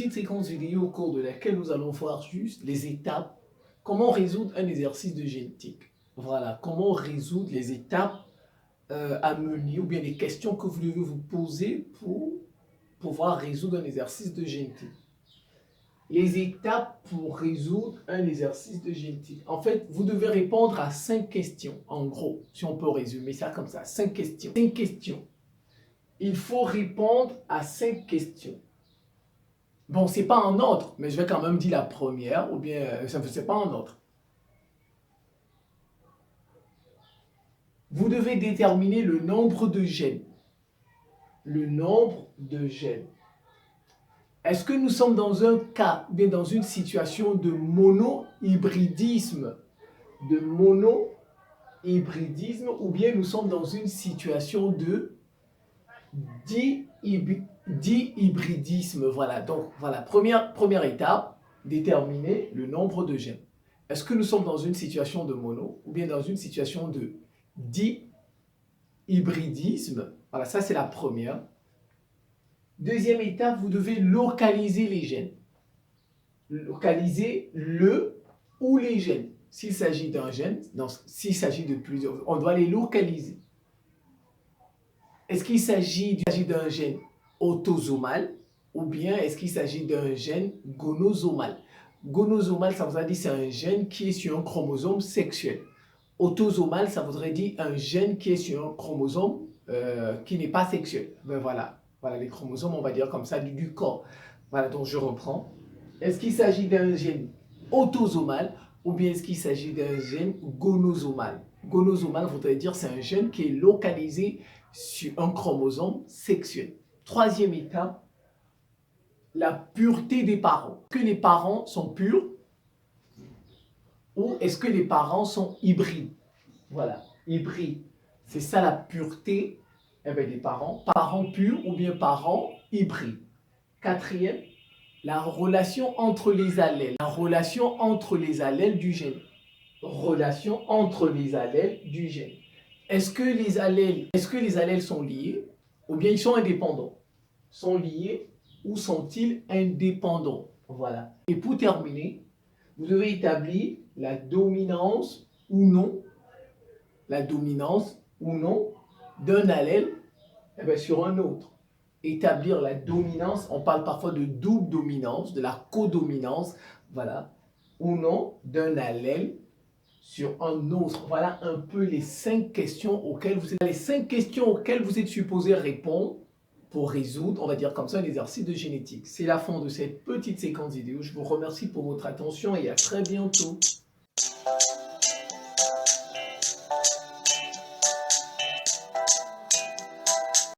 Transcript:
séquence vidéo, au cours de laquelle nous allons voir juste les étapes, comment résoudre un exercice de génétique. Voilà, comment résoudre les étapes à mener ou bien les questions que vous devez vous poser pour pouvoir résoudre un exercice de génétique. Les étapes pour résoudre un exercice de génétique. En fait, vous devez répondre à 5 questions, en gros, si on peut résumer ça comme ça, 5 questions. 5 questions. Il faut répondre à 5 questions. Bon, c'est pas en ordre, mais je vais quand même dire la première, ou bien ça ne fait pas en ordre. Vous devez déterminer le nombre de gènes. Le nombre de gènes. Est-ce que nous sommes dans un cas, ou bien dans une situation de monohybridisme? De monohybridisme, ou bien nous sommes dans une situation de dihybridisme. Voilà, donc voilà, première étape, déterminer le nombre de gènes. Est-ce que nous sommes dans une situation de mono ou bien dans une situation de dihybridisme? Voilà, ça c'est la première. Deuxième étape, vous devez localiser les gènes. Localiser le ou les gènes. S'il s'agit d'un gène, s'il s'agit de plusieurs, on doit les localiser. Est-ce qu'il s'agit d'un gène autosomal ou bien est-ce qu'il s'agit d'un gène gonosomal? Gonosomal, ça voudrait dire c'est un gène qui est sur un chromosome sexuel. Autosomal, ça voudrait dire un gène qui est sur un chromosome qui n'est pas sexuel. Ben voilà, les chromosomes, on va dire comme ça, du corps. Voilà, donc je reprends. Est-ce qu'il s'agit d'un gène autosomal ou bien est-ce qu'il s'agit d'un gène gonosomal? Gonosomal voudrait dire c'est un gène qui est localisé sur un chromosome sexuel. Troisième étape, la pureté des parents. Est-ce que les parents sont purs ou est-ce que les parents sont hybrides? Voilà, hybrides. C'est ça la pureté des parents. Parents purs ou bien parents hybrides. Quatrième, la relation entre les allèles. La relation entre les allèles du gène. Relation entre les allèles du gène. Est-ce que les allèles sont liés ou bien ils sont indépendants? Sont liés ou sont-ils indépendants? Voilà. Et pour terminer, vous devez établir la dominance ou non d'un allèle sur un autre. Établir la dominance, on parle parfois de double dominance, de la codominance, voilà, ou non d'un allèle sur un autre. Voilà un peu les 5 questions auxquelles vous êtes supposé répondre pour résoudre, on va dire comme ça, un exercice de génétique. C'est la fin de cette petite séquence vidéo. Je vous remercie pour votre attention et à très bientôt.